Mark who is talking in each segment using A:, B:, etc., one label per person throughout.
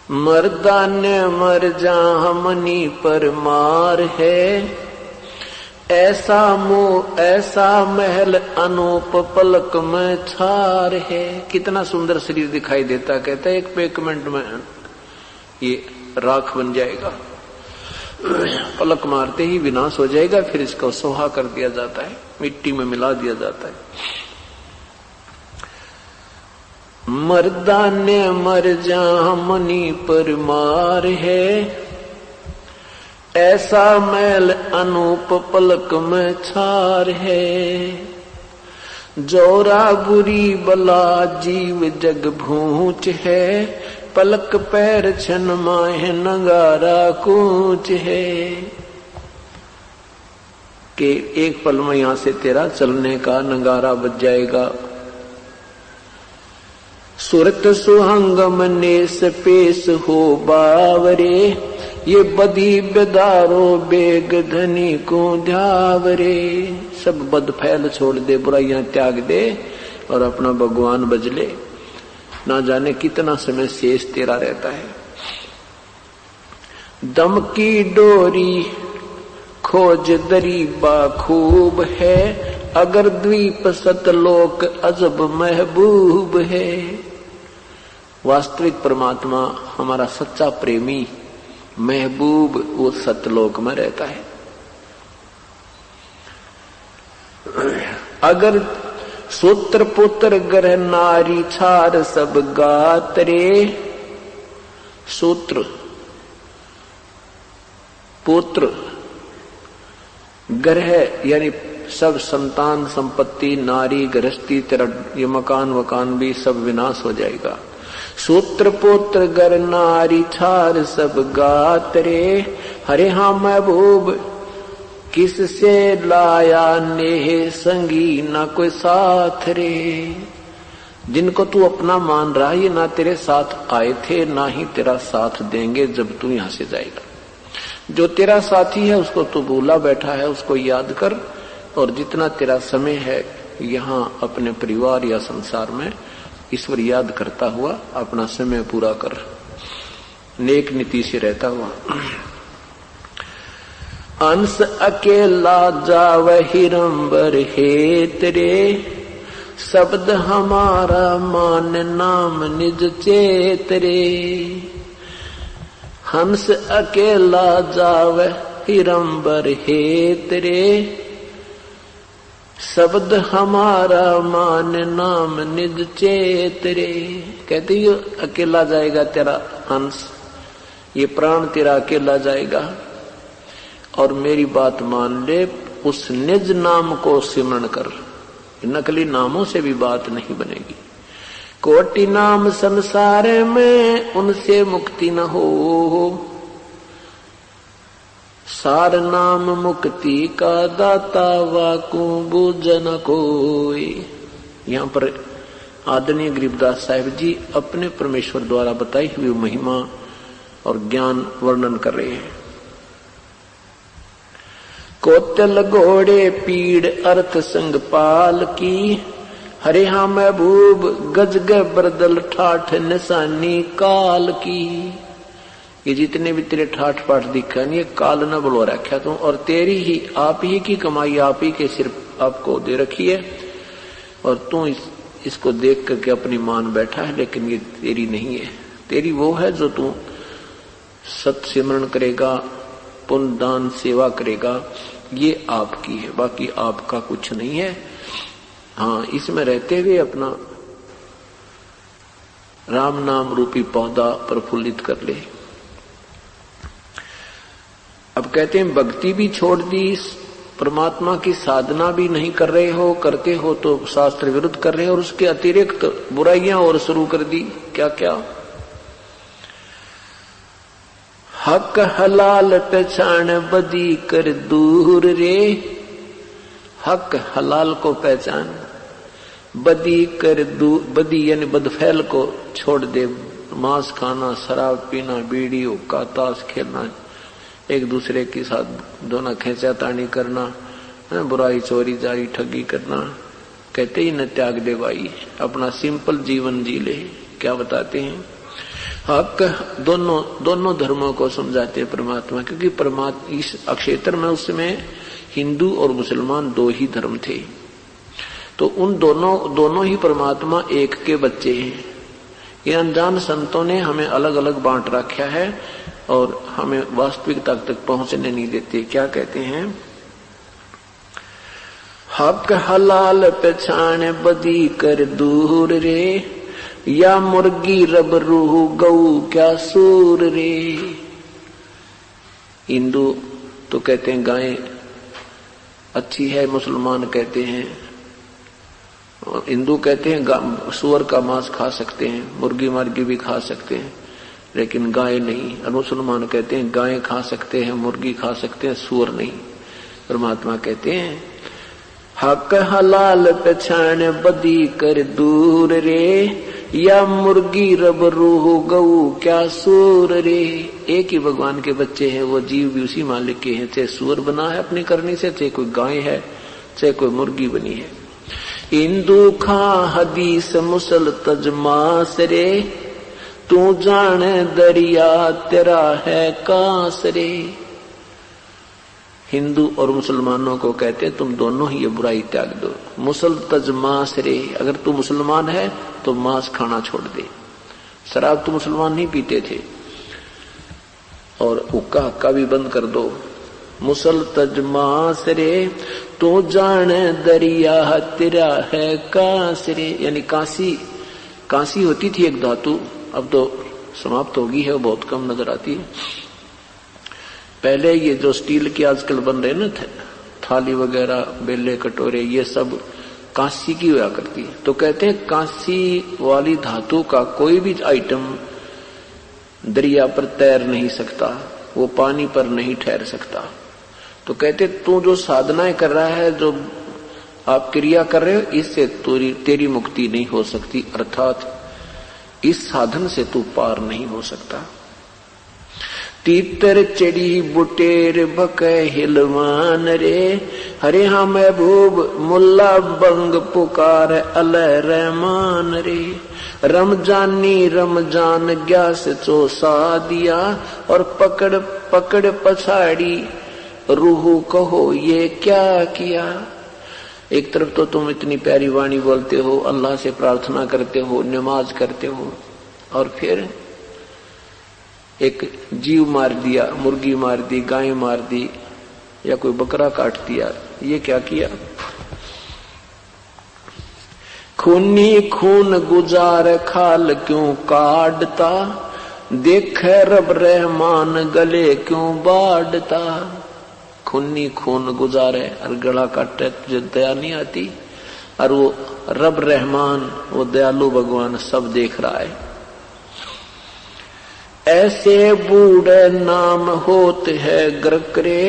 A: मर्दाने मर जा मनी पर मार है, ऐसा मोह ऐसा महल अनूप पलक में छार है। कितना सुंदर शरीर दिखाई देता, कहता है एक मिनट में ये राख बन जाएगा, पलक मारते ही विनाश हो जाएगा, फिर इसको सोहा कर दिया जाता है, मिट्टी में मिला दिया जाता है। मर्दाने मर जा मनी पर मार है, ऐसा मैल अनूप पलक में छार है। जोरा बुरी बला जीव जग भूच है, पलक पैर छन माहे नगारा कूच है। कि एक पल में यहां से तेरा चलने का नगारा बज जाएगा। सुरत सुहंग मनेस पेश हो बावरे, ये बदी बेदारो बेग धनी को ध्यावरे। सब बद फैल छोड़ दे, बुराइयां त्याग दे और अपना भगवान बजले। ना जाने कितना समय शेष तेरा रहता है। दम की डोरी खोज दरीबा खूब है, अगर द्वीप सतलोक अजब महबूब है। वास्तविक परमात्मा हमारा सच्चा प्रेमी महबूब वो सतलोक में रहता है। अगर सूत्र पुत्र ग्रह नारी छार सब गातरे, सूत्र पुत्र ग्रह यानी सब संतान संपत्ति नारी गृहस्थी तेरा ये मकान वकान भी सब विनाश हो जाएगा। सूत्र पुत्र गर नारी छार सब गातरे, हरे हाँ महबूब किससे लाया नेह संगी ना कोई साथ रे। जिनको तू अपना मान रहा है ये ना तेरे साथ आए थे ना ही तेरा साथ देंगे जब तू यहां से जाएगा। जो तेरा साथी है उसको तू भूला बैठा है, उसको याद कर। और जितना तेरा समय है यहाँ अपने परिवार या संसार में ईश्वर याद करता हुआ अपना समय पूरा कर, नेक नीति से रहता हुआ। अंश अकेला जाव हिरंबर हेत रे, शब्द हमारा मान नाम निज चेत रे। हंस अकेला जाव हिरंबर हेत रे, शब्द हमारा मान नाम निज चेत रे। कहते ही अकेला जाएगा तेरा हंस, ये प्राण तेरा अकेला जाएगा। और मेरी बात मान ले, उस निज नाम को सिमरण कर। नकली नामों से भी बात नहीं बनेगी। कोटि नाम संसार में उनसे मुक्ति न हो, सार नाम मुक्ति का दाता वाकू बूझन कोई। यहाँ पर आदरणीय गरीबदास साहिब जी अपने परमेश्वर द्वारा बताई हुई महिमा और ज्ञान वर्णन कर रहे हैं। कोतल घोड़े पीड़ अर्थ संग पाल की, हरे हाँ महबूब गज ग बरदल ठाठ निशानी काल की। ये जितने भी तेरे ठाठ पाठ दिखा नहीं, ये काल न बुलो रखा तू, और तेरी ही आप ही की कमाई आप ही के सिर आपको दे रखी है। और तू इसको देख करके अपनी मान बैठा है, लेकिन ये तेरी नहीं है। तेरी वो है जो तू सत सिमरण करेगा, पुण्य दान सेवा करेगा, ये आपकी है, बाकी आपका कुछ नहीं है। हाँ, इसमें रहते हुए अपना राम नाम रूपी पौधा प्रफुल्लित कर ले। अब कहते हैं भक्ति भी छोड़ दी, परमात्मा की साधना भी नहीं कर रहे हो, करते हो तो शास्त्र विरुद्ध कर रहे हो, और उसके अतिरिक्त बुराइयां और शुरू कर दी। क्या क्या? हक हलाल पहचान बदी कर दूर रे, हक हलाल को पहचान, बदी कर दूर, बदी यानी बदफैल को छोड़ दे। मांस खाना, शराब पीना, बीड़ी हुक्का, ताश खेलना, एक दूसरे के साथ दोनों खेचातानी करना, बुराई चोरी जारी ठगी करना, कहते ही न त्याग दे भाई, अपना सिंपल जीवन जी ले। क्या बताते हैं? हक दोनों धर्मों को समझाते हैं परमात्मा, क्योंकि परमात्मा इस क्षेत्र में उस समय हिंदू और मुसलमान दो ही धर्म थे, तो उन दोनों ही परमात्मा एक के बच्चे हैं। ये अनजान संतों ने हमें अलग अलग बांट रखा है और हमें वास्तविकता तक पहुंचने नहीं देते। क्या कहते हैं? हक हलाल पहचान बदी कर दूर रे, या मुर्गी रब रूह गऊ क्या सूर रे। हिंदू तो कहते हैं गाय अच्छी है, मुसलमान कहते हैं, हिंदू कहते हैं सूअर का मांस खा सकते हैं, मुर्गी मार्गी भी खा सकते हैं, लेकिन गाय नहीं। और मुसलमान कहते हैं गाय खा सकते हैं, मुर्गी खा सकते हैं, सूअर नहीं। परमात्मा कहते हैं हक हलाल पहचान बदी कर दूर रे, या मुर्गी रब रूह गऊ क्या सूर रे। एक ही भगवान के बच्चे हैं, वो जीव भी उसी मालिक के हैं, चाहे सूअर बना है अपनी करनी से, चाहे कोई गाय है, चाहे कोई मुर्गी बनी है। हिंदू खा हदीस मुसल तजमास रे, तू जाने दरिया तेरा है कांस रे। हिंदू और मुसलमानों को कहते हैं तुम दोनों ही ये बुराई त्याग दो। मुसल तज मांस रे, अगर तू मुसलमान है तो मांस खाना छोड़ दे। शराब तो मुसलमान नहीं पीते थे, और हुक्का हक्का भी बंद कर दो। मुसल तज मांस रे, तू जाने दरिया तेरा है कांस रे। यानी कांसी होती थी एक धातु, अब तो समाप्त होगी है, बहुत कम नजर आती है। पहले ये जो स्टील के आजकल बन रहे ना थाली वगैरह, बेले कटोरे, ये सब कांसी की हुआ करती है। तो कहते हैं कांसी वाली धातु का कोई भी आइटम दरिया पर तैर नहीं सकता, वो पानी पर नहीं ठहर सकता। तो कहते तू जो साधनाएं कर रहा है, जो आप क्रिया कर रहे हो, इससे तेरी मुक्ति नहीं हो सकती, अर्थात इस साधन से तू पार नहीं हो सकता। तीतर चढ़ी बुटेर बके हिलवान रे, हरे हाँ महबूब मुल्ला बंग पुकार अल रहमान रे। रमजानी रमजान ग्यास चोसा दिया, और पकड़ पकड़ पछाड़ी रूह कहो ये क्या किया। एक तरफ तो तुम इतनी प्यारी वाणी बोलते हो, अल्लाह से प्रार्थना करते हो, नमाज करते हो, और फिर एक जीव मार दिया, मुर्गी मार दी, गाय मार दी, या कोई बकरा काट दिया। ये क्या किया? खूनी खून गुजार खाल क्यों काटता, देखे रब रहमान गले क्यों बाढ़ता। खूनी खून गुजारे और गला काटे, तुझे दया नहीं आती? और वो रब रहमान, वो दयालु भगवान सब देख रहा है। ऐसे बूढ़े नाम होत है ग्रकरे,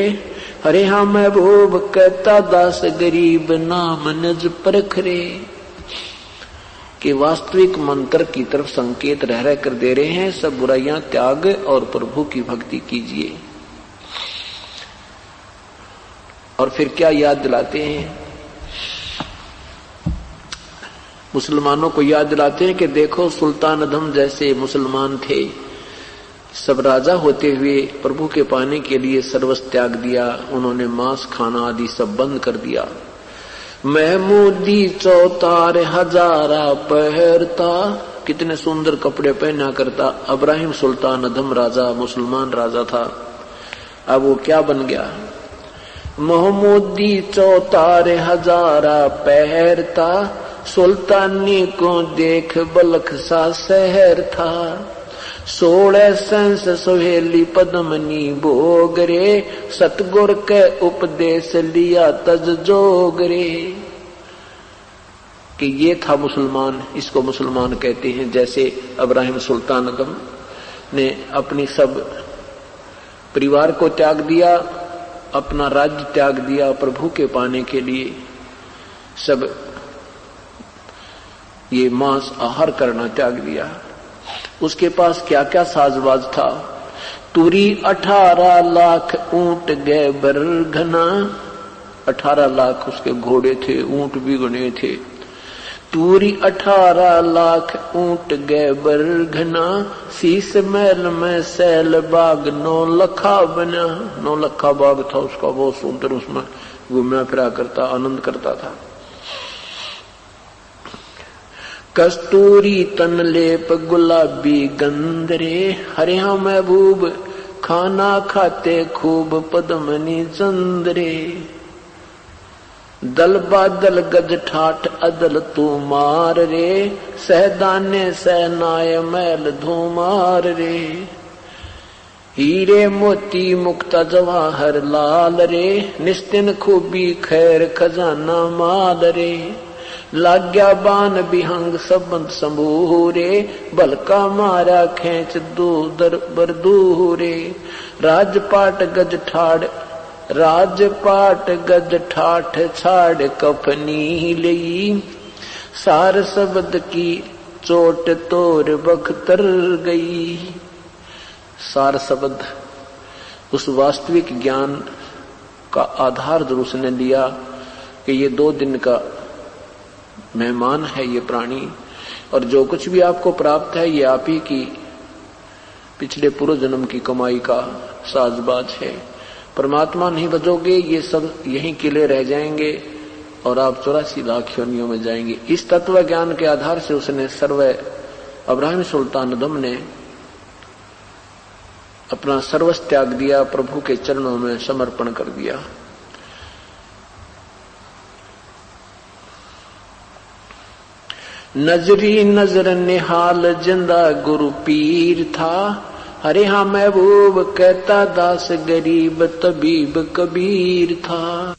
A: हरे हाँ महबूब कहता दास गरीब नाम नज परखरे। कि वास्तविक मंत्र की तरफ संकेत रह कर दे रहे हैं, सब बुराइयां त्याग और प्रभु की भक्ति कीजिए। और फिर क्या याद दिलाते हैं? मुसलमानों को याद दिलाते हैं कि देखो सुल्तान अदम जैसे मुसलमान थे, सब राजा होते हुए प्रभु के पाने के लिए सर्वस्व त्याग दिया, उन्होंने मांस खाना आदि सब बंद कर दिया। महमूदी चौतार हजारा पहरता, कितने सुंदर कपड़े पहना करता। इब्राहिम सुल्तान अदम राजा, मुसलमान राजा था, अब वो क्या बन गया? महमूदी चौतार हजारा पहरता, सुल्तानी को देख बलख सा शहर था। 16 संस सोहेली पद्मनी भोगरे, सतगुर के उपदेश लिया तज जोगरे। कि ये था मुसलमान, इसको मुसलमान कहते हैं। जैसे इब्राहिम सुल्तान अदम ने अपनी सब परिवार को त्याग दिया, अपना राज्य त्याग दिया प्रभु के पाने के लिए, सब ये मांस आहार करना त्याग दिया। उसके पास क्या क्या साजबाज था? तुरी 18 लाख ऊंट गए बरघना, 18 लाख उसके घोड़े थे, ऊंट भी गणे थे। तूरी 18 लाख ऊंट गए बरघना, शीश महल में सैल बाग 9 लखा बना। 9 लखा बाग था उसका, बहुत सुंदर, उसमें घूमना फिरा करता, आनंद करता था। कस्तूरी तन लेप गुलाबी गंध रे, हरिया महबूब खाना खाते खूब पद्मनी चंद रे। दल बादल गज ठाठ अदल तू मार रे, सहदाने सहनाय मैल धूमार रे। हीरे मोती मुक्ता जवाहर लाल रे, निस्तिन खूबी खैर खजाना माल रे। लाग्या बान बिहंग सबंत संभू रे, बलका मारा खेच दू दर बरदू रे। राजपाट गज ठाड़ राजपाट गज ठाठ छाड़ कफनी लई, सार शब्द की चोट तोर बख्तर गई। सार शब्द उस वास्तविक ज्ञान का आधार जो उसने लिया कि ये 2 दिन का मेहमान है ये प्राणी, और जो कुछ भी आपको प्राप्त है ये आप ही की पिछले पूर्व जन्म की कमाई का साजबाज है। परमात्मा नहीं बचोगे, ये सब यहीं किले रह जाएंगे और आप 84 लाख योनियों में जाएंगे। इस तत्व ज्ञान के आधार से उसने अब्राहिम सुल्तान अदम ने अपना सर्वस्व त्याग दिया, प्रभु के चरणों में समर्पण कर दिया। नजरी नजर निहाल जिंदा गुरु पीर था, हरे हाँ महबूब कहता दास गरीब तबीब कबीर था।